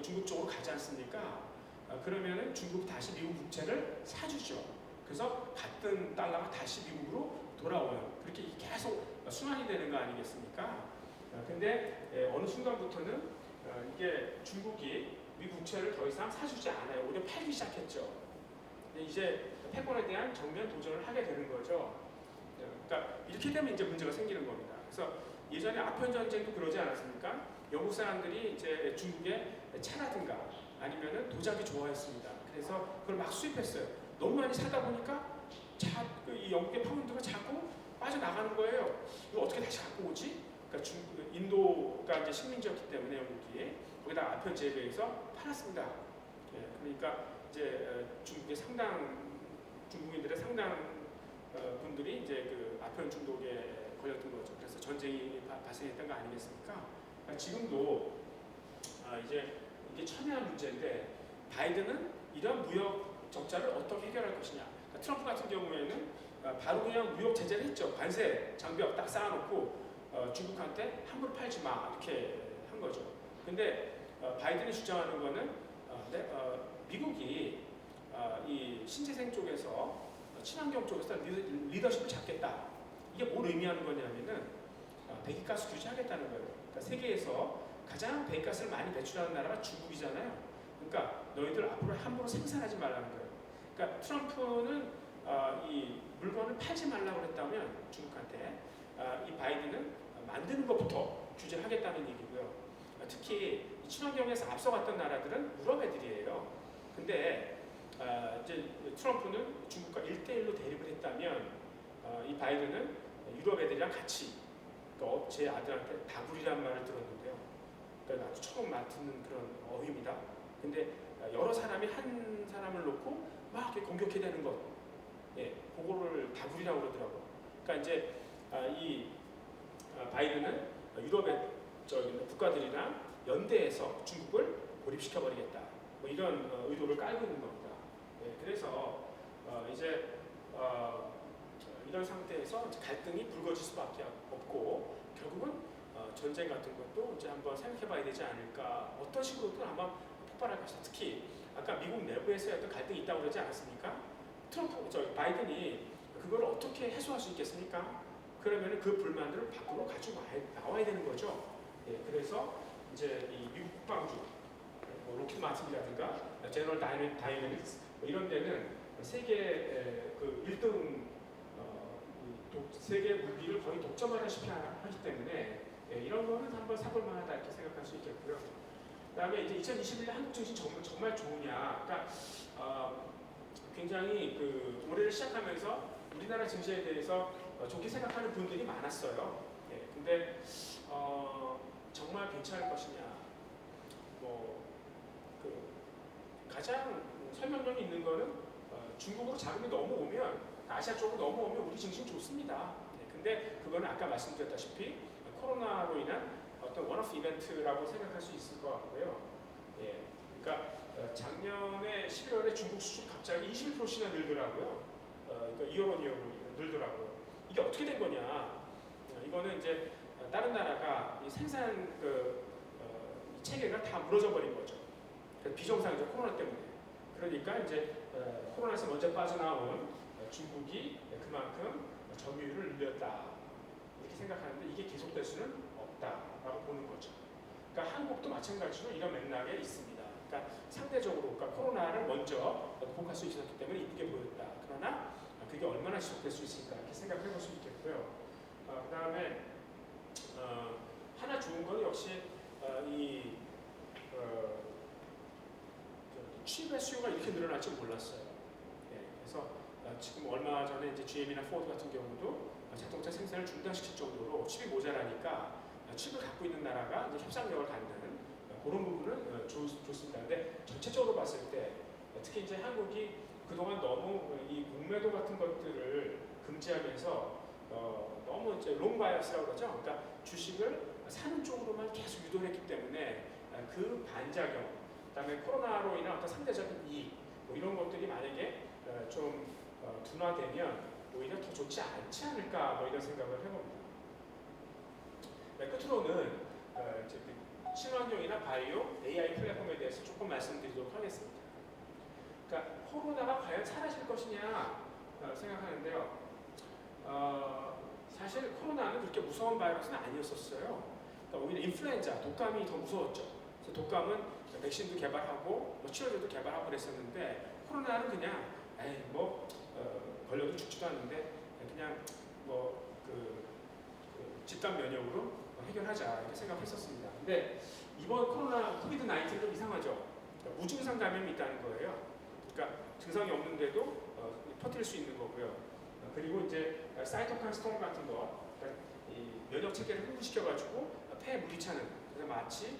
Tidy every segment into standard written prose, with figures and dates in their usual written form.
중국 쪽으로 가지 않습니까? 그러면은 중국이 다시 미국 국채를 사주죠. 그래서 같은 달러가 다시 미국으로 돌아오는, 그렇게 계속 순환이 되는 거 아니겠습니까? 근데 어느 순간부터는 이게 중국이 미국 국채를 더 이상 사주지 않아요. 오히려 팔기 시작했죠. 이제 패권에 대한 정면 도전을 하게 되는 거죠. 그러니까 이렇게 되면 이제 문제가 생기는 겁니다. 그래서 예전에 아편 전쟁도 그러지 않았습니까? 영국 사람들이 이제 중국의 차라든가 아니면은 도자기 좋아했습니다. 그래서 그걸 막 수입했어요. 너무 많이 사다 보니까 이 영국의 파운드가 자꾸 빠져나가는 거예요. 이거 어떻게 다시 갖고 오지? 그러니까 인도가 이제 식민지였기 때문에 영국이 거기다 아편 재배해서 팔았습니다. 예, 그러니까 이제 중국인들의 상당 분들이 이제 그 아편 중독에 걸렸던 거죠. 그래서 전쟁이 발생했던 거 아니겠습니까? 그러니까 지금도 이제 이게 첨예한 문제인데 바이든은 이런 무역 적자를 어떻게 해결할 것이냐. 그러니까 트럼프 같은 경우에는 바로 그냥 무역 제재를 했죠. 관세 장벽 딱 쌓아놓고 중국한테 함부로 팔지 마 이렇게 한 거죠. 근데 바이든이 주장하는 거는 미국이 이 신재생 쪽에서 친환경 쪽에서 리더십을 잡겠다. 이게 뭘 의미하는 거냐면은 배기가스 규제하겠다는 거예요. 그러니까 세계에서 가장 배기가스를 많이 배출하는 나라가 중국이잖아요. 그러니까 너희들 앞으로 함부로 생산하지 말라는 거예요. 그러니까 트럼프는 이 물건을 팔지 말라고 그랬다면 중국한테 이 바이든은 만드는 것부터 규제를 하겠다는 얘기고요. 특히 친환경에서 앞서갔던 나라들은 유럽 애들이에요. 근데 이제 트럼프는 중국과 1대1로 대립을 했다면 이 바이든은 유럽 애들이랑 같이, 그러니까 제 아들한테 다구리란 말을 들었는데요. 그러니까 아주 처음 맡는 그런 어휘입니다. 근데 여러 사람이 한 사람을 놓고 막 이렇게 공격해대는 것, 예, 그거를 다구리라고 그러더라고요. 그러니까 이제 이 바이든은 유럽의 국가들이랑 연대해서 중국을 고립시켜버리겠다. 뭐 이런 의도를 깔고 있는 겁니다. 예, 그래서 이제 이런 상태에서 갈등이 불거질 수밖에 없고 결국은 전쟁 같은 것도 이제 한번 생각해봐야 되지 않을까. 어떤 식으로든 아마 폭발할 것이다. 특히 아까 미국 내부에서 어떤 갈등이 있다고 그러지 않았습니까? 바이든이 그걸 어떻게 해소할 수 있겠습니까? 그러면 그 불만들을 밖으로 가지고 나와야 되는 거죠. 예, 그래서 이제 이 미국 국방주, 로키드 마틴이라든가 제너럴 다이내믹스 이런 데는 세계 그 1등 세계 무기를 거의 독점하다시피 하기 때문에 이런 거는 한번 사볼 만하다 이렇게 생각할 수 있겠고요. 그다음에 이제 2021년 한국 증시 정말 좋으냐? 그러니까 굉장히 그 올해를 시작하면서 우리나라 증시에 대해서 좋게 생각하는 분들이 많았어요. 예, 근데 정말 괜찮을 것이냐? 가장 설명력이 있는 거는 중국으로 자금이 넘어오면, 아시아 쪽으로 넘어오면 우리 증시는 좋습니다. 네, 근데 그거는 아까 말씀드렸다시피 코로나로 인한 어떤 원오프 이벤트라고 생각할 수 있을 것 같고요. 예, 그러니까 작년에 11월에 중국 수출 갑자기 21%씩이나 늘더라고요. 그러니까 이어로 늘더라고요. 이게 어떻게 된 거냐? 이거는 이제 다른 나라가 이 생산 이 체계가 다 무너져 버린 거죠. 비정상이죠, 코로나 때문에. 그러니까 이제 코로나에서 먼저 빠져나온 중국이 그만큼 점유율을 늘렸다 이렇게 생각하는데 이게 계속될 수는 없다라고 보는 거죠. 그러니까 한국도 마찬가지로 이런 맥락에 있습니다. 그러니까 상대적으로 그러니까 코로나를 먼저 극복할 수 있었기 때문에 이쁘게 보였다. 그러나 그게 얼마나 지속될 수 있을까 이렇게 생각해 볼 수 있겠고요. 그 다음에 하나 좋은 건 역시 취입의 수요가 이렇게 늘어날 줄 몰랐어요. 네, 그래서 지금 얼마 전에 이제 GM이나 포드 같은 경우도 자동차 생산을 중단시킬 정도로 칩이 모자라니까 칩을 갖고 있는 나라가 이제 협상력을 갖는 그런 부분은 좋습니다. 근데 전체적으로 봤을 때 특히 이제 한국이 그동안 너무 이 공매도 같은 것들을 금지하면서 너무 이제 롱 바이어스라고 그러죠. 그러니까 주식을 사는 쪽으로만 계속 유도를 했기 때문에 그 반작용, 그다음에 코로나로 인한 어떤 상대적인 이익, 뭐 이런 것들이 만약에 좀 둔화되면 오히려 더 좋지 않지 않을까, 뭐 이런 생각을 해봅니다. 끝으로는 이제 친환경이나 바이오, AI 플랫폼에 대해서 조금 말씀드리도록 하겠습니다. 그러니까 코로나가 과연 사라질 것이냐 생각하는데요. 사실 코로나는 그렇게 무서운 바이러스는 아니었었어요. 그러니까 오히려 인플루엔자, 독감이 더 무서웠죠. 그래서 독감은 백신도 개발하고 치료제도 개발하고 그랬었는데 코로나는 그냥 걸려도 죽지도 않는데 그냥 집단 면역으로 해결하자 이렇게 생각했었습니다. 근데 이번 코로나 코비드 19는 좀 이상하죠. 그러니까 무증상 감염이 있다는 거예요. 그러니까 증상이 없는데도 퍼뜨릴 수 있는 거고요. 그리고 이제 사이토카인 스톰 같은 거, 그러니까 이 면역 체계를 흥분시켜가지고 폐에 물이 차는, 그래서 마치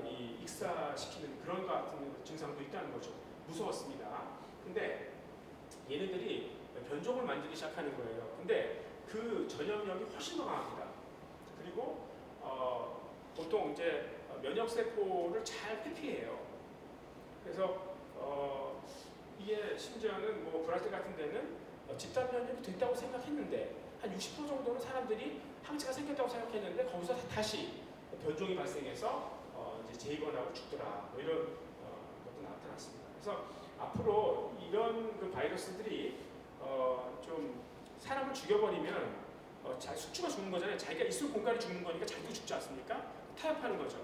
이 익사시키는 그런 것 같은 증상도 있다는 거죠. 무서웠습니다. 근데 얘네들이 변종을 만들기 시작하는 거예요. 근데 그 전염력이 훨씬 더 강합니다. 그리고 보통 이제 면역 세포를 잘 회피해요. 그래서 이게 심지어는 뭐 브라질 같은 데는 집단 면역이 됐다고 생각했는데 한 60% 정도는 사람들이 항체가 생겼다고 생각했는데 거기서 다시 변종이 발생해서 이제 재입원하고 죽더라. 뭐 이런 것도 나타났습니다. 그래서 앞으로 이런 그 바이러스들이 좀 사람을 죽여버리면 숙주가 죽는 거잖아요. 자기가 있을 공간이 죽는 거니까 자기도 죽지 않습니까? 타협하는 거죠.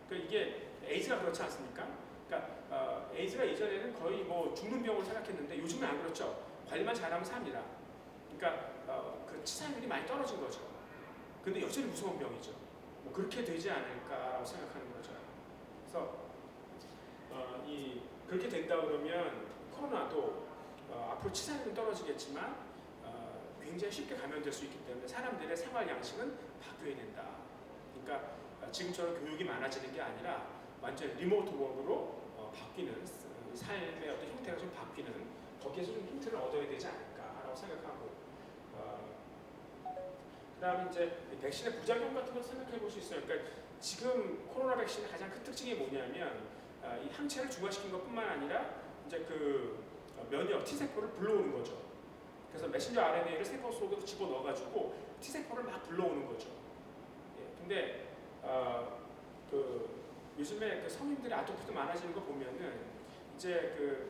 그러니까 이게 에이즈가 그렇지 않습니까? 그러니까 에이즈가 예전에는 거의 뭐 죽는 병으로 생각했는데 요즘은 안 그렇죠. 관리만 잘하면 삽니다. 그러니까 그 치사율이 많이 떨어진 거죠. 근데 여전히 무서운 병이죠. 뭐 그렇게 되지 않을까라고 생각하는 거죠. 그래서 그렇게 된다 그러면 코로나도 앞으로 치사율은 떨어지겠지만 굉장히 쉽게 감염될 수 있기 때문에 사람들의 생활 양식은 바뀌어야 된다. 그러니까 지금처럼 교육이 많아지는 게 아니라 완전 리모트 워크로 바뀌는 삶의 어떤 형태가 좀 바뀌는 거기에서 좀 힌트를 얻어야 되지 않을까라고 생각하고 그다음에 이제 백신의 부작용 같은 걸 생각해 볼 수 있어요. 그러니까 지금 코로나 백신의 가장 큰 특징이 뭐냐면 이 항체를 중화시킨 것뿐만 아니라 이제 그 면역 T세포를 불러오는 거죠. 그래서 메신저 RNA를 세포 속으로 집어넣어가지고 T세포를 막 불러오는 거죠. 예, 근데 요즘에 그 성인들의 아토피도 많아지는 거 보면은 이제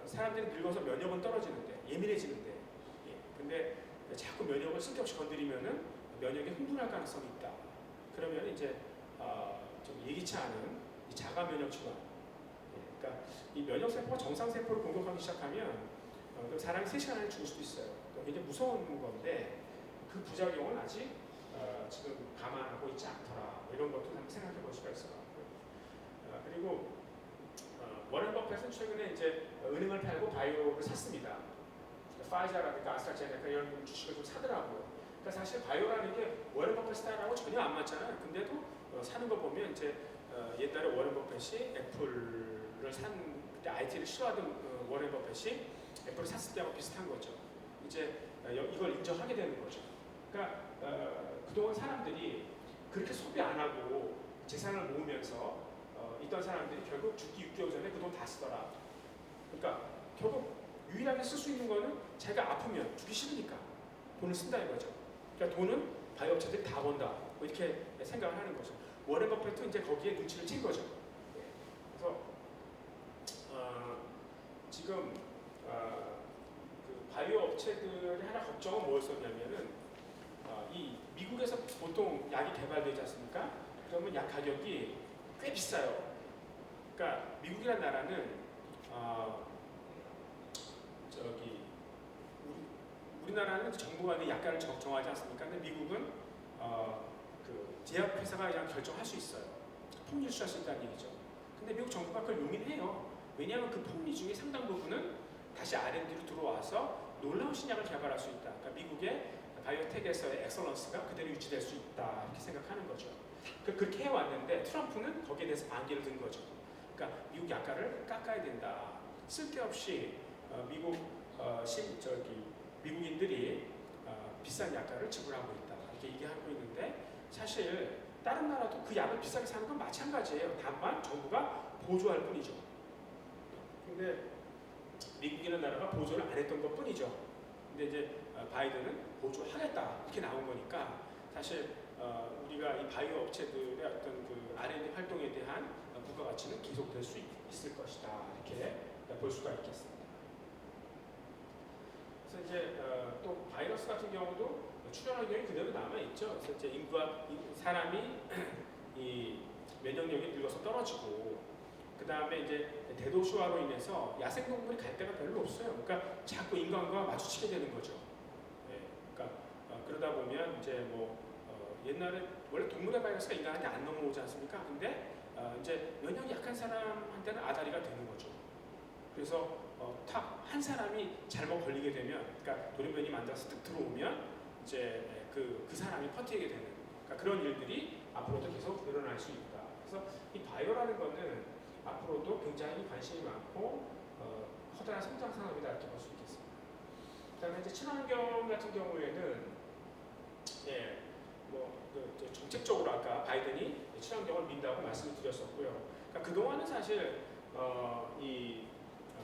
사람들이 늙어서 면역은 떨어지는데 예민해지는데 근데 자꾸 면역을 쓸데없이 건드리면은 면역이 흥분할 가능성이 있다. 그러면 이제 좀 예기치 않은 이 자가 면역 질환. 그러니까 이 면역 세포가 정상 세포를 공격하기 시작하면 그럼 사람이 3시간 안에 죽을 수도 있어요. 굉장히 무서운 건데 그 부작용은 아직 지금 감안하고 있지 않더라. 이런 것도 한번 생각해 볼 수가 있을 것 같고요. 그리고 워렌 버핏은 최근에 이제 은행을 팔고 바이오를 샀습니다. 파이자라든가 아스트라제네카 이런 주식을 좀 사더라고요. 그러니까 사실 바이오라는 게 워렌 버핏 스타일하고 전혀 안 맞잖아요. 근데도 사는 거 보면 이제 옛날에 워렌 버핏이 애플을 산 그때 IT를 싫어하던 워렌 버핏이 애플을 샀을 때하고 비슷한 거죠. 이제 이걸 인정하게 되는 거죠. 그러니까 그동안 사람들이 그렇게 소비 안 하고 재산을 모으면서 있던 사람들이 결국 죽기 6개월 전에 그 돈 다 쓰더라. 그러니까 결국 유일하게 쓸 수 있는 거는 자기가 아프면 죽기 싫으니까 돈을 쓴다 이거죠. 그러니까 돈은 바이오업체들이 다 번다. 뭐 이렇게 생각을 하는 거죠. 워렌 버핏도 이제 거기에 눈치를 챈 거죠. 그래서 지금 그 바이오 업체들의 하나 걱정은 뭐였었냐면은 이 미국에서 보통 약이 개발되지 않습니까? 그러면 약 가격이 꽤 비싸요. 그러니까 미국이라는 나라는 우리나라는 정부가 약가를 정하지 않습니까? 근데 미국은 그 제약회사가 그냥 결정할 수 있어요. 폭리 수할 수 있다는 얘기죠. 근데 미국 정부가 그걸 용인해요. 왜냐하면 그 폭리 중에 상당 부분은 다시 R&D로 들어와서 놀라운 신약을 개발할 수 있다. 그러니까 미국의 바이오텍에서의 엑설런스가 그대로 유지될 수 있다. 이렇게 생각하는 거죠. 그렇게 해왔는데 트럼프는 거기에 대해서 반기를 든 거죠. 그러니까 미국 약가를 깎아야 된다. 쓸데없이 미국인들이 비싼 약가를 지불하고 있다. 이렇게 얘기하고 있는데 사실 다른 나라도 그 약을 비싸게 사는 건 마찬가지예요. 다만 정부가 보조할 뿐이죠. 근데 미국이라는 나라가 보조를 안 했던 것 뿐이죠. 근데 이제 바이든은 보조하겠다 이렇게 나온 거니까 사실 우리가 이 바이오 업체들의 어떤 그 R&D 활동에 대한 부가가치는 계속될 수 있을 것이다. 이렇게 볼 수가 있겠습니다. 그래서 이제 또 바이러스 같은 경우도 출현 환경이 그대로 남아 있죠. 그래서 이제 사람이 이 면역력이 늙어서 떨어지고, 그 다음에 이제 대도시화로 인해서 야생동물이 갈 데가 별로 없어요. 그러니까 자꾸 인간과 마주치게 되는 거죠. 네, 그러니까 그러다 보면 이제 뭐 옛날에 원래 동물의 바이러스가 인간한테 안 넘어오지 않습니까? 근데 이제 면역이 약한 사람한테는 아다리가 되는 거죠. 그래서 탁 한 사람이 잘못 걸리게 되면, 그러니까 돌연변이 만들어서 뜩 들어오면 이제 그 사람이 퍼뜨리게 되는, 그러니까 그런 일들이 앞으로도 계속 늘어날 수 있다. 그래서 이 바이오라는 거는 앞으로도 굉장히 관심이 많고 커다란 성장 산업이다 이렇게 볼 수 있겠습니다. 그다음에 이제 친환경 같은 경우에는 정책적으로 아까 바이든이 친환경을 민다고 말씀을 드렸었고요. 그러니까 그동안은 사실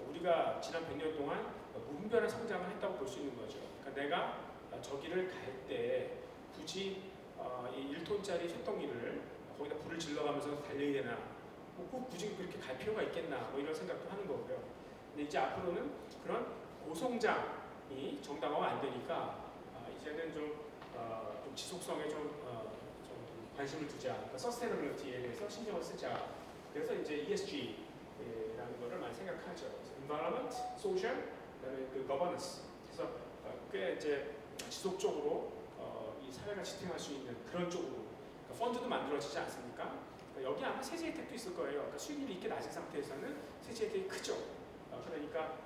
우리가 지난 100년 동안 무분별한 성장을 했다고 볼 수 있는 거죠. 그러니까 내가 저기를 갈 때 굳이 이 1톤짜리 쇳덩이를 거기다 불을 질러가면서 달려야 되나, 꼭 굳이 그렇게 갈 필요가 있겠나, 뭐 이런 생각도 하는 거고요. 근데 이제 앞으로는 그런 고성장이 정당화가 안 되니까 이제는 좀 지속성에 좀 관심을 두자, 그러니까 서스테너빌리티에 대해서 신경을 쓰자. 그래서 이제 ESG라는 거를 많이 생각하죠. 그래서 Environment, Social, 그다음에 그 Governance. 그래서 꽤 이제 지속적으로 이 사회가 지탱할 수 있는 그런 쪽으로, 그러니까 펀드도 만들어지지 않습니까? 그러니까 여기 아마 세제 혜택도 있을 거예요. 그러니까 수익률이 이렇게 낮은 상태에서는 세제 혜택이 크죠. 그러니까